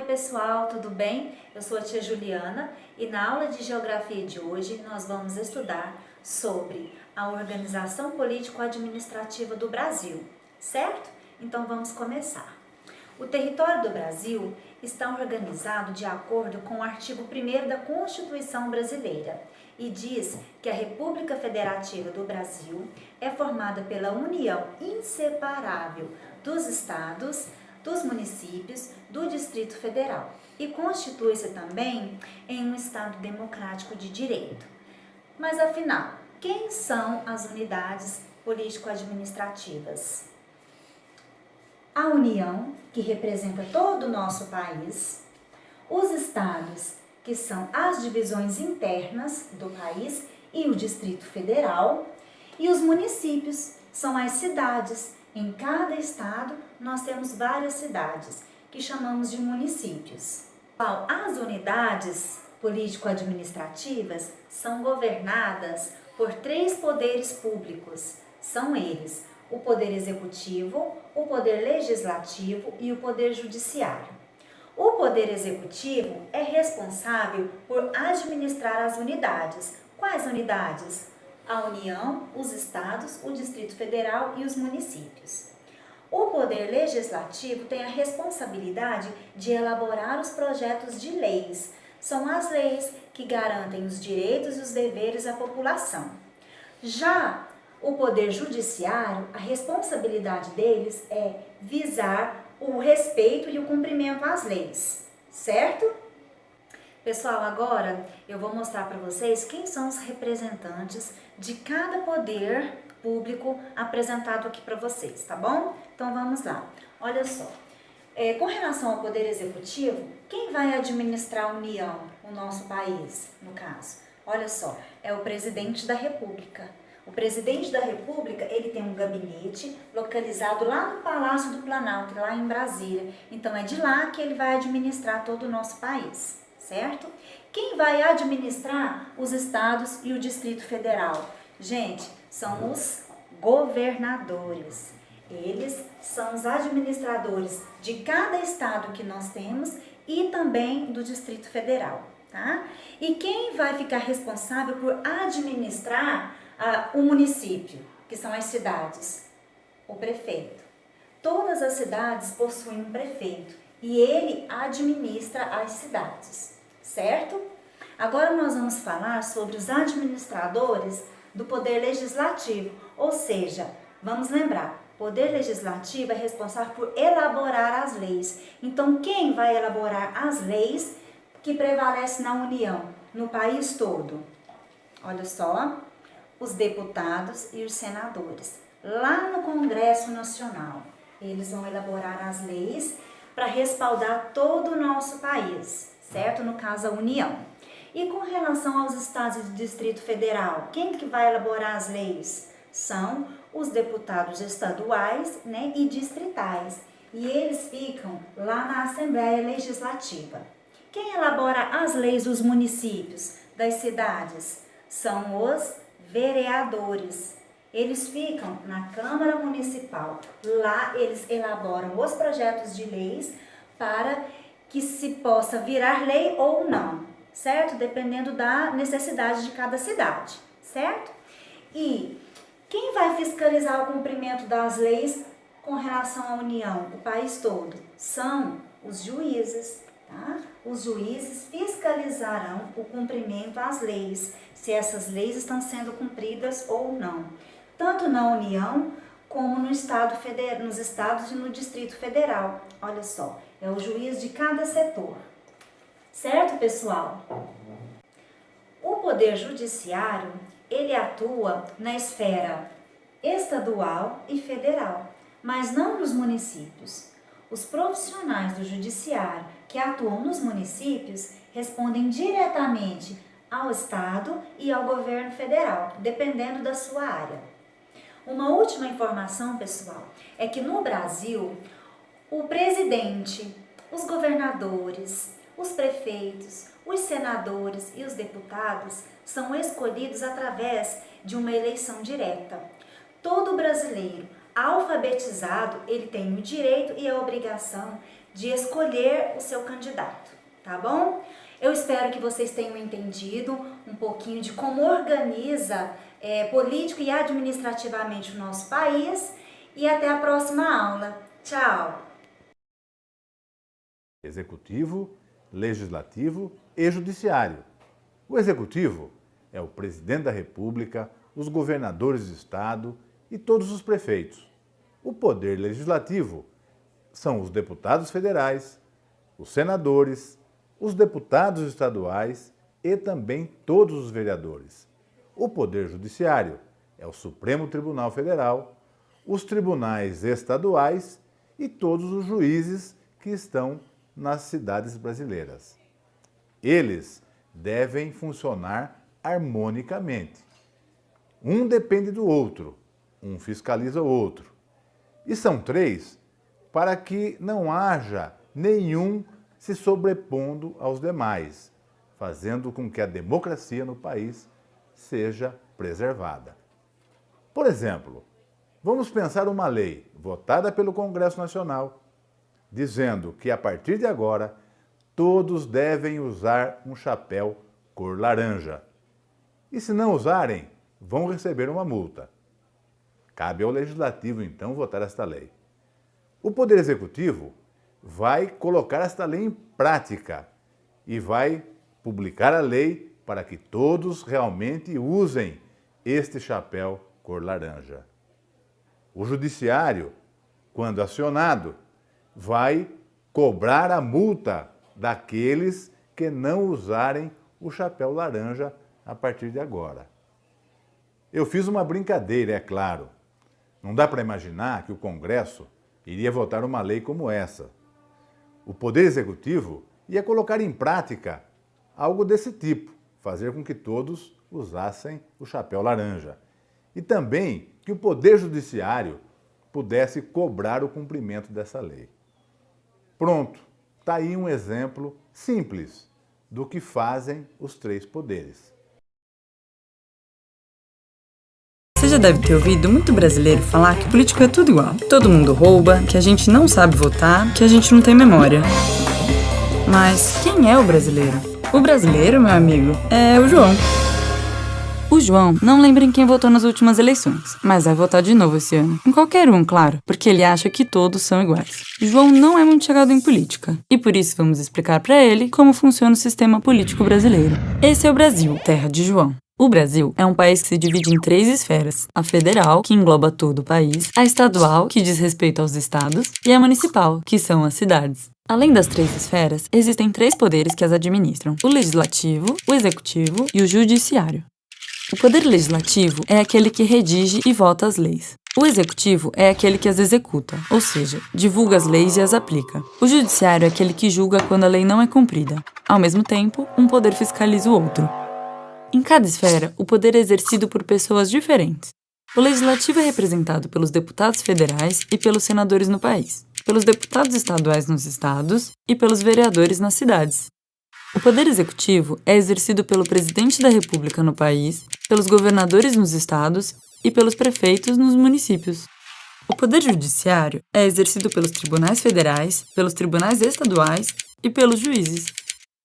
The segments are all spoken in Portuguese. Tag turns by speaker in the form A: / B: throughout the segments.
A: Oi pessoal, tudo bem? Eu sou a tia Juliana e na aula de Geografia de hoje nós vamos estudar sobre a organização político-administrativa do Brasil, certo? Então vamos começar. O território do Brasil está organizado de acordo com o artigo 1º da Constituição Brasileira e diz que a República Federativa do Brasil é formada pela união inseparável dos estados, dos municípios, do Distrito Federal e constitui-se também em um Estado democrático de direito. Mas afinal, quem são as unidades político-administrativas? A União, que representa todo o nosso país, os estados, que são as divisões internas do país e o Distrito Federal, e os municípios, são as cidades. Em cada estado, nós temos várias cidades, que chamamos de municípios. As unidades político-administrativas são governadas por 3 poderes públicos. São eles: o Poder Executivo, o Poder Legislativo e o Poder Judiciário. O Poder Executivo é responsável por administrar as unidades. Quais unidades? A União, os estados, o Distrito Federal e os municípios. O Poder Legislativo tem a responsabilidade de elaborar os projetos de leis. São as leis que garantem os direitos e os deveres à população. Já o Poder Judiciário, a responsabilidade deles é visar o respeito e o cumprimento às leis, certo? Pessoal, agora eu vou mostrar para vocês quem são os representantes de cada poder público apresentado aqui para vocês, tá bom? Então vamos lá. Olha só, com relação ao Poder Executivo, quem vai administrar a União, o nosso país, no caso? Olha só, é o Presidente da República. O Presidente da República, ele tem um gabinete localizado lá no Palácio do Planalto, lá em Brasília. Então é de lá que ele vai administrar todo o nosso país, certo? Quem vai administrar os estados e o Distrito Federal? Gente, são os governadores. Eles são os administradores de cada estado que nós temos e também do Distrito Federal, tá? E quem vai ficar responsável por administrar o município, que são as cidades? O prefeito. Todas as cidades possuem um prefeito e ele administra as cidades, certo? Agora nós vamos falar sobre os administradores do Poder Legislativo, ou seja, vamos lembrar, o Poder Legislativo é responsável por elaborar as leis. Então, quem vai elaborar as leis que prevalecem na União, no país todo? Olha só, os deputados e os senadores. Lá no Congresso Nacional, eles vão elaborar as leis para respaldar todo o nosso país, certo? No caso, a União. E com relação aos estados e do Distrito Federal, quem que vai elaborar as leis? São os deputados estaduais, né, e distritais. E eles ficam lá na Assembleia Legislativa. Quem elabora as leis dos municípios, das cidades? São os vereadores. Eles ficam na Câmara Municipal. Lá eles elaboram os projetos de leis para que se possa virar lei ou não, certo? Dependendo da necessidade de cada cidade, certo? E quem vai fiscalizar o cumprimento das leis com relação à União, o país todo? São os juízes, tá? Os juízes fiscalizarão o cumprimento às leis, se essas leis estão sendo cumpridas ou não, tanto na União como nos estados e no Distrito Federal. Olha só, é o juiz de cada setor. Certo, pessoal? O Poder Judiciário, ele atua na esfera estadual e federal, mas não nos municípios. Os profissionais do Judiciário que atuam nos municípios respondem diretamente ao Estado e ao governo federal, dependendo da sua área. Uma última informação, pessoal, é que no Brasil, o presidente, os governadores, os prefeitos, os senadores e os deputados são escolhidos através de uma eleição direta. Todo brasileiro, alfabetizado, ele tem o direito e a obrigação de escolher o seu candidato, tá bom? Eu espero que vocês tenham entendido um pouquinho de como organiza político e administrativamente o nosso país e até a próxima aula. Tchau!
B: Executivo, Legislativo e Judiciário. O Executivo é o Presidente da República, os governadores de Estado e todos os prefeitos. O Poder Legislativo são os deputados federais, os senadores, os deputados estaduais e também todos os vereadores. O Poder Judiciário é o Supremo Tribunal Federal, os tribunais estaduais e todos os juízes que estão nas cidades brasileiras. Eles devem funcionar harmonicamente. Um depende do outro, um fiscaliza o outro. E são três para que não haja nenhum se sobrepondo aos demais, fazendo com que a democracia no país seja preservada. Por exemplo, vamos pensar uma lei votada pelo Congresso Nacional, dizendo que a partir de agora todos devem usar um chapéu cor laranja. E se não usarem, vão receber uma multa. Cabe ao Legislativo, então, votar esta lei. O Poder Executivo vai colocar esta lei em prática e vai publicar a lei para que todos realmente usem este chapéu cor laranja. O Judiciário, quando acionado, vai cobrar a multa daqueles que não usarem o chapéu laranja a partir de agora. Eu fiz uma brincadeira, é claro. Não dá para imaginar que o Congresso iria votar uma lei como essa. O Poder Executivo ia colocar em prática algo desse tipo, fazer com que todos usassem o chapéu laranja. E também que o Poder Judiciário pudesse cobrar o cumprimento dessa lei. Pronto, está aí um exemplo simples do que fazem os três poderes.
C: Você já deve ter ouvido muito brasileiro falar que político é tudo igual. Todo mundo rouba, que a gente não sabe votar, que a gente não tem memória. Mas quem é o brasileiro? O brasileiro, meu amigo, é o João. O João não lembra em quem votou nas últimas eleições, mas vai votar de novo esse ano. Em qualquer um, claro, porque ele acha que todos são iguais. João não é muito chegado em política, e por isso vamos explicar para ele como funciona o sistema político brasileiro. Esse é o Brasil, terra de João. O Brasil é um país que se divide em 3 esferas: a federal, que engloba todo o país, a estadual, que diz respeito aos estados, e a municipal, que são as cidades. Além das 3 esferas, existem 3 poderes que as administram: o legislativo, o executivo e o judiciário. O poder legislativo é aquele que redige e vota as leis. O executivo é aquele que as executa, ou seja, divulga as leis e as aplica. O judiciário é aquele que julga quando a lei não é cumprida. Ao mesmo tempo, um poder fiscaliza o outro. Em cada esfera, o poder é exercido por pessoas diferentes. O legislativo é representado pelos deputados federais e pelos senadores no país, pelos deputados estaduais nos estados e pelos vereadores nas cidades. O poder executivo é exercido pelo presidente da República no país, pelos governadores nos estados e pelos prefeitos nos municípios. O poder judiciário é exercido pelos tribunais federais, pelos tribunais estaduais e pelos juízes.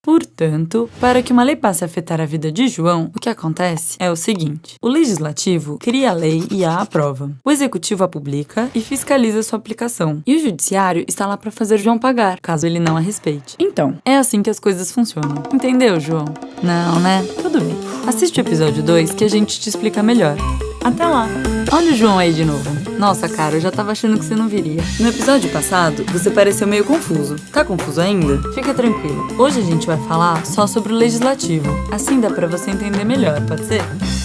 C: Portanto, para que uma lei passe a afetar a vida de João, o que acontece é o seguinte: o legislativo cria a lei e a aprova. O executivo a publica e fiscaliza sua aplicação. E o judiciário está lá para fazer João pagar, caso ele não a respeite. Então, é assim que as coisas funcionam. Entendeu, João? Não, né? Tudo bem. Assiste o episódio 2 que a gente te explica melhor. Até lá! Olha o João aí de novo. Nossa, cara, eu já tava achando que você não viria. No episódio passado, você pareceu meio confuso. Tá confuso ainda? Fica tranquilo. Hoje a gente vai falar só sobre o legislativo. Assim dá pra você entender melhor, pode ser?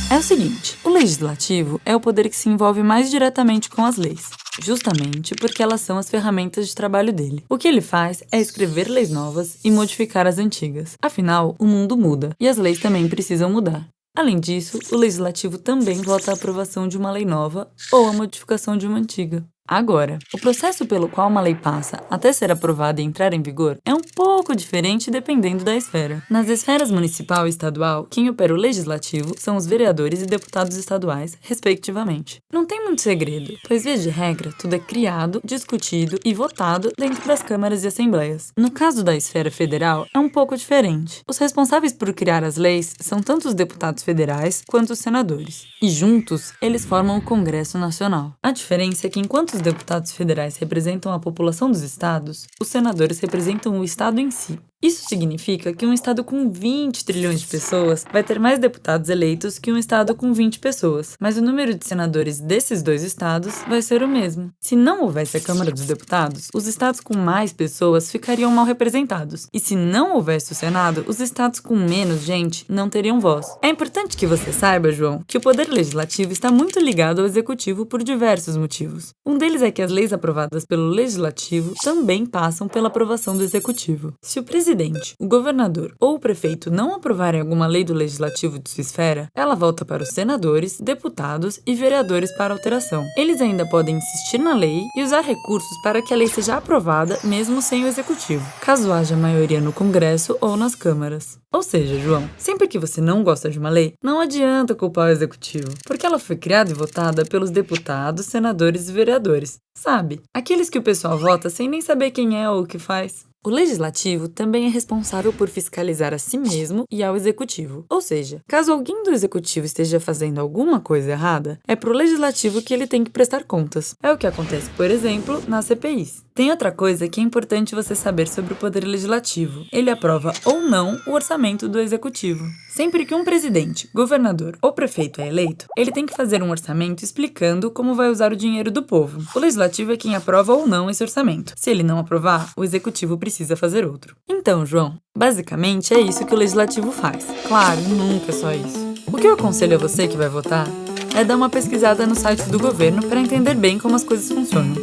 C: É o seguinte, o legislativo é o poder que se envolve mais diretamente com as leis. Justamente porque elas são as ferramentas de trabalho dele. O que ele faz é escrever leis novas e modificar as antigas. Afinal, o mundo muda e as leis também precisam mudar. Além disso, o legislativo também vota a aprovação de uma lei nova ou a modificação de uma antiga. Agora, o processo pelo qual uma lei passa até ser aprovada e entrar em vigor é um pouco diferente dependendo da esfera. Nas esferas municipal e estadual, quem opera o legislativo são os vereadores e deputados estaduais, respectivamente. Não tem muito segredo, pois via de regra, tudo é criado, discutido e votado dentro das câmaras e assembleias. No caso da esfera federal, é um pouco diferente. Os responsáveis por criar as leis são tanto os deputados federais quanto os senadores. E juntos, eles formam o Congresso Nacional. A diferença é que enquanto os deputados federais representam a população dos estados, os senadores representam o estado em si. Isso significa que um estado com 20 trilhões de pessoas vai ter mais deputados eleitos que um estado com 20 pessoas, mas o número de senadores desses dois estados vai ser o mesmo. Se não houvesse a Câmara dos Deputados, os estados com mais pessoas ficariam mal representados, e se não houvesse o Senado, os estados com menos gente não teriam voz. É importante que você saiba, João, que o poder legislativo está muito ligado ao executivo por diversos motivos. Um deles é que as leis aprovadas pelo legislativo também passam pela aprovação do executivo. Se o presidente, o governador ou o prefeito não aprovarem alguma lei do legislativo de sua esfera, ela volta para os senadores, deputados e vereadores para alteração. Eles ainda podem insistir na lei e usar recursos para que a lei seja aprovada mesmo sem o executivo, caso haja maioria no Congresso ou nas câmaras. Ou seja, João, sempre que você não gosta de uma lei, não adianta culpar o executivo, porque ela foi criada e votada pelos deputados, senadores e vereadores. Sabe? Aqueles que o pessoal vota sem nem saber quem é ou o que faz. O legislativo também é responsável por fiscalizar a si mesmo e ao executivo. Ou seja, caso alguém do executivo esteja fazendo alguma coisa errada, é pro legislativo que ele tem que prestar contas. É o que acontece, por exemplo, nas CPIs. Tem outra coisa que é importante você saber sobre o poder legislativo. Ele aprova ou não o orçamento do executivo. Sempre que um presidente, governador ou prefeito é eleito, ele tem que fazer um orçamento explicando como vai usar o dinheiro do povo. O legislativo é quem aprova ou não esse orçamento. Se ele não aprovar, o executivo precisa fazer outro. Então, João, basicamente é isso que o legislativo faz. Claro, nunca é só isso. O que eu aconselho a você que vai votar é dar uma pesquisada no site do governo para entender bem como as coisas funcionam.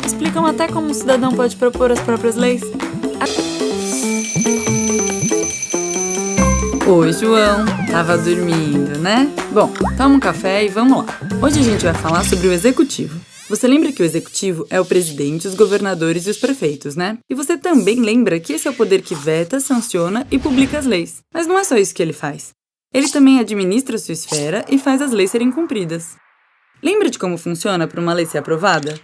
C: Explicam até como um cidadão pode propor as próprias leis. Oi, João. Tava dormindo, né? Bom, toma um café e vamos lá. Hoje a gente vai falar sobre o executivo. Você lembra que o executivo é o presidente, os governadores e os prefeitos, né? E você também lembra que esse é o poder que veta, sanciona e publica as leis. Mas não é só isso que ele faz. Ele também administra sua esfera e faz as leis serem cumpridas. Lembra de como funciona para uma lei ser aprovada?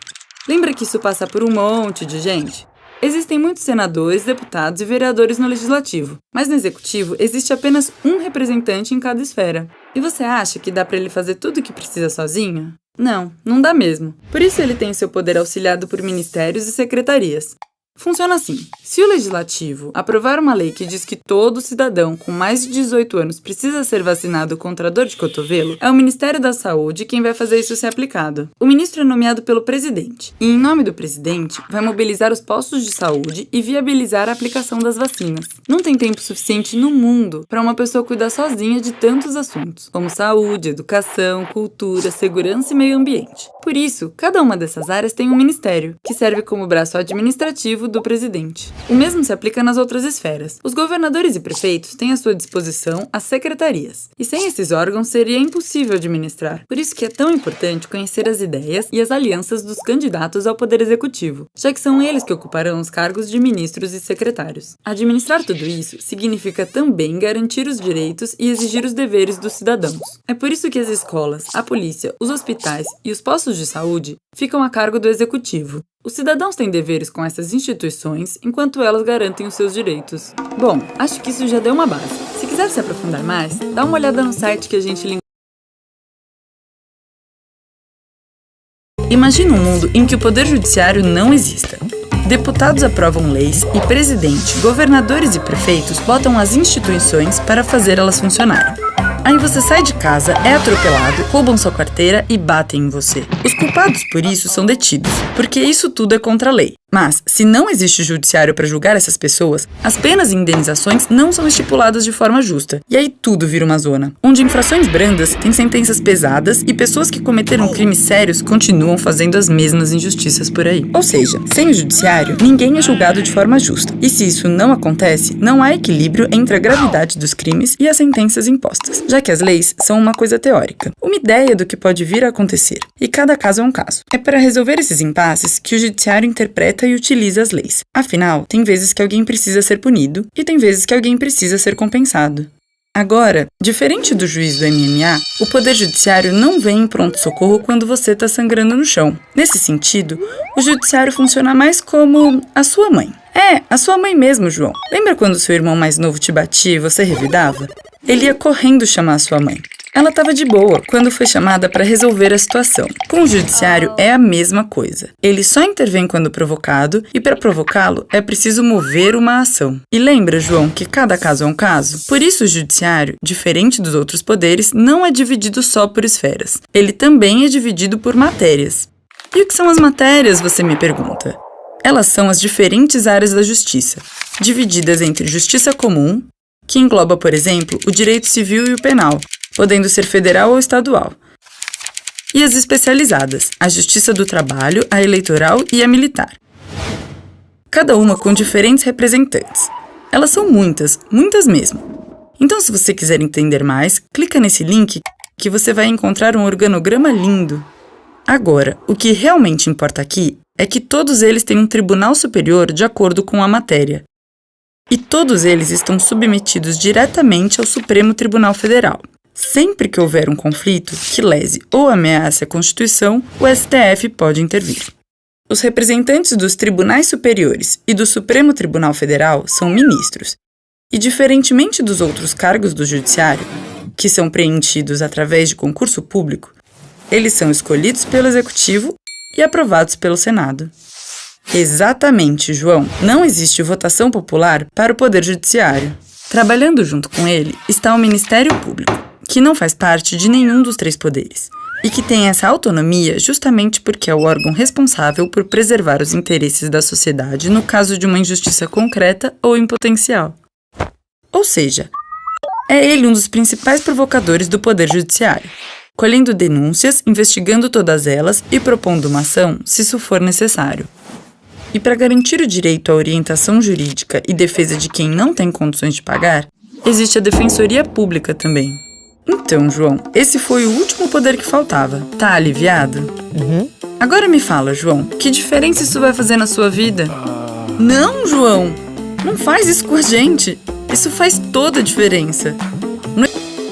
C: Lembra que isso passa por um monte de gente? Existem muitos senadores, deputados e vereadores no legislativo, mas no executivo existe apenas um representante em cada esfera. E você acha que dá para ele fazer tudo o que precisa sozinho? Não, não dá mesmo. Por isso ele tem seu poder auxiliado por ministérios e secretarias. Funciona assim: se o legislativo aprovar uma lei que diz que todo cidadão com mais de 18 anos precisa ser vacinado contra a dor de cotovelo, é o Ministério da Saúde quem vai fazer isso ser aplicado. O ministro é nomeado pelo presidente e, em nome do presidente, vai mobilizar os postos de saúde e viabilizar a aplicação das vacinas. Não tem tempo suficiente no mundo para uma pessoa cuidar sozinha de tantos assuntos, como saúde, educação, cultura, segurança e meio ambiente. Por isso, cada uma dessas áreas tem um ministério, que serve como braço administrativo do presidente. O mesmo se aplica nas outras esferas. Os governadores e prefeitos têm à sua disposição as secretarias, e sem esses órgãos seria impossível administrar. Por isso que é tão importante conhecer as ideias e as alianças dos candidatos ao poder executivo, já que são eles que ocuparão os cargos de ministros e secretários. Administrar tudo isso significa também garantir os direitos e exigir os deveres dos cidadãos. É por isso que as escolas, a polícia, os hospitais e os postos de saúde ficam a cargo do executivo. Os cidadãos têm deveres com essas instituições, enquanto elas garantem os seus direitos. Bom, acho que isso já deu uma base. Se quiser se aprofundar mais, dá uma olhada no site que a gente linka. Imagina um mundo em que o poder judiciário não exista. Deputados aprovam leis e presidente, governadores e prefeitos botam as instituições para fazer elas funcionarem. Aí você sai de casa, é atropelado, roubam sua carteira e batem em você. Os culpados por isso são detidos, porque isso tudo é contra a lei. Mas, se não existe judiciário para julgar essas pessoas, as penas e indenizações não são estipuladas de forma justa. E aí tudo vira uma zona, onde infrações brandas têm sentenças pesadas e pessoas que cometeram crimes sérios continuam fazendo as mesmas injustiças por aí. Ou seja, sem o judiciário, ninguém é julgado de forma justa. E se isso não acontece, não há equilíbrio entre a gravidade dos crimes e as sentenças impostas, já que as leis são uma coisa teórica, uma ideia do que pode vir a acontecer. E cada caso é um caso. É para resolver esses impasses que o judiciário interpreta e utiliza as leis. Afinal, tem vezes que alguém precisa ser punido e tem vezes que alguém precisa ser compensado. Agora, diferente do juiz do MMA, o Poder Judiciário não vem em pronto-socorro quando você está sangrando no chão. Nesse sentido, o Judiciário funciona mais como a sua mãe. A sua mãe mesmo, João. Lembra quando seu irmão mais novo te batia e você revidava? Ele ia correndo chamar a sua mãe. Ela estava de boa quando foi chamada para resolver a situação. Com o judiciário é a mesma coisa. Ele só intervém quando provocado e para provocá-lo é preciso mover uma ação. E lembra, João, que cada caso é um caso? Por isso o judiciário, diferente dos outros poderes, não é dividido só por esferas. Ele também é dividido por matérias. E o que são as matérias, você me pergunta? Elas são as diferentes áreas da justiça, divididas entre justiça comum, que engloba, por exemplo, o direito civil e o penal, podendo ser federal ou estadual. E as especializadas, a justiça do trabalho, a eleitoral e a militar. Cada uma com diferentes representantes. Elas são muitas, muitas mesmo. Então, se você quiser entender mais, clica nesse link que você vai encontrar um organograma lindo. Agora, o que realmente importa aqui é que todos eles têm um tribunal superior de acordo com a matéria. E todos eles estão submetidos diretamente ao Supremo Tribunal Federal. Sempre que houver um conflito que lese ou ameace a Constituição, o STF pode intervir. Os representantes dos tribunais superiores e do Supremo Tribunal Federal são ministros, e diferentemente dos outros cargos do Judiciário, que são preenchidos através de concurso público, eles são escolhidos pelo Executivo e aprovados pelo Senado. Exatamente, João. Não existe votação popular para o Poder Judiciário. Trabalhando junto com ele está o Ministério Público, que não faz parte de nenhum dos três poderes, e que tem essa autonomia justamente porque é o órgão responsável por preservar os interesses da sociedade no caso de uma injustiça concreta ou em potencial. Ou seja, é ele um dos principais provocadores do Poder Judiciário, colhendo denúncias, investigando todas elas e propondo uma ação se isso for necessário. E para garantir o direito à orientação jurídica e defesa de quem não tem condições de pagar, existe a Defensoria Pública também. Então, João, esse foi o último poder que faltava. Tá aliviado? Agora me fala, João, que diferença isso vai fazer na sua vida? Não, João! Não faz isso com a gente! Isso faz toda a diferença.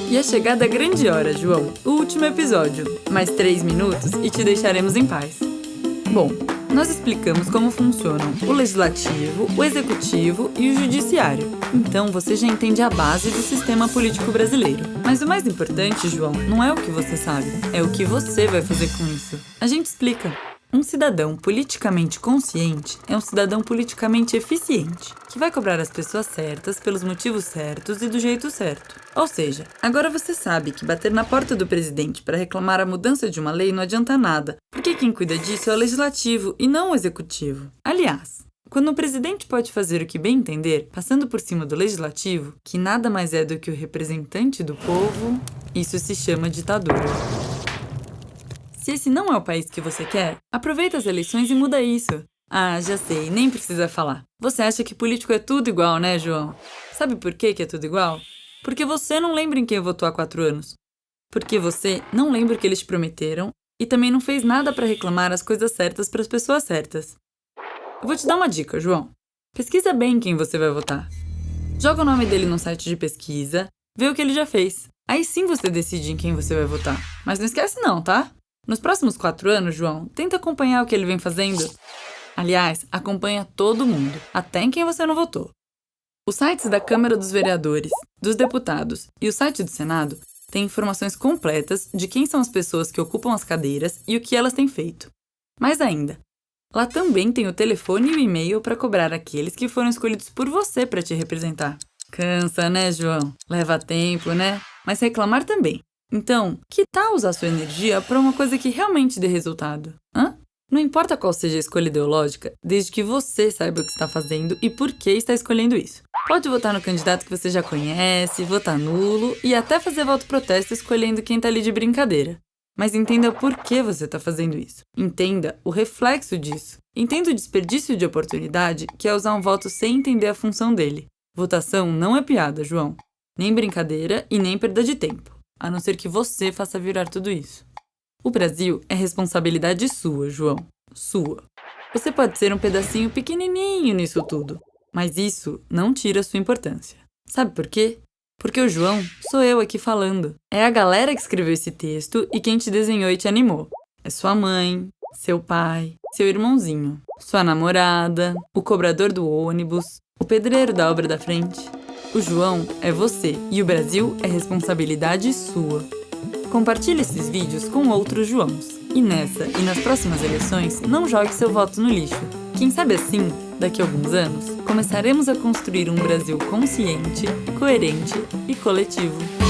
C: E é chegada a grande hora, João. O último episódio. Mais 3 minutos e te deixaremos em paz. Bom, nós explicamos como funcionam o Legislativo, o Executivo e o Judiciário. Então você já entende a base do sistema político brasileiro. Mas o mais importante, João, não é o que você sabe, é o que você vai fazer com isso. A gente explica. Um cidadão politicamente consciente é um cidadão politicamente eficiente, que vai cobrar as pessoas certas pelos motivos certos e do jeito certo. Ou seja, agora você sabe que bater na porta do presidente para reclamar a mudança de uma lei não adianta nada, porque quem cuida disso é o Legislativo e não o Executivo. Aliás, quando o presidente pode fazer o que bem entender, passando por cima do Legislativo, que nada mais é do que o representante do povo, isso se chama ditadura. Se esse não é o país que você quer, aproveita as eleições e muda isso. Ah, já sei, nem precisa falar. Você acha que político é tudo igual, né, João? Sabe por que é tudo igual? Porque você não lembra em quem votou há 4 anos. Porque você não lembra o que eles te prometeram e também não fez nada para reclamar as coisas certas para as pessoas certas. Eu vou te dar uma dica, João. Pesquisa bem quem você vai votar. Joga o nome dele num site de pesquisa, vê o que ele já fez. Aí sim você decide em quem você vai votar. Mas não esquece não, tá? Nos próximos 4 anos, João, tenta acompanhar o que ele vem fazendo. Aliás, acompanha todo mundo, até em quem você não votou. Os sites da Câmara dos Vereadores, dos Deputados e o site do Senado têm informações completas de quem são as pessoas que ocupam as cadeiras e o que elas têm feito. Mais ainda, lá também tem o telefone e o e-mail para cobrar aqueles que foram escolhidos por você para te representar. Cansa, né, João? Leva tempo, né? Mas reclamar também. Então, que tal usar sua energia para uma coisa que realmente dê resultado? Não importa qual seja a escolha ideológica, desde que você saiba o que está fazendo e por que está escolhendo isso. Pode votar no candidato que você já conhece, votar nulo e até fazer voto protesto escolhendo quem está ali de brincadeira. Mas entenda por que você está fazendo isso. Entenda o reflexo disso. Entenda o desperdício de oportunidade que é usar um voto sem entender a função dele. Votação não é piada, João. Nem brincadeira e nem perda de tempo. A não ser que você faça virar tudo isso. O Brasil é responsabilidade sua, João. Sua. Você pode ser um pedacinho pequenininho nisso tudo, mas isso não tira sua importância. Sabe por quê? Porque o João sou eu aqui falando. É a galera que escreveu esse texto e quem te desenhou e te animou. É sua mãe, seu pai, seu irmãozinho, sua namorada, o cobrador do ônibus, o pedreiro da obra da frente. O João é você e o Brasil é responsabilidade sua. Compartilhe esses vídeos com outros Joãos. E nessa e nas próximas eleições, não jogue seu voto no lixo. Quem sabe assim, daqui a alguns anos, começaremos a construir um Brasil consciente, coerente e coletivo.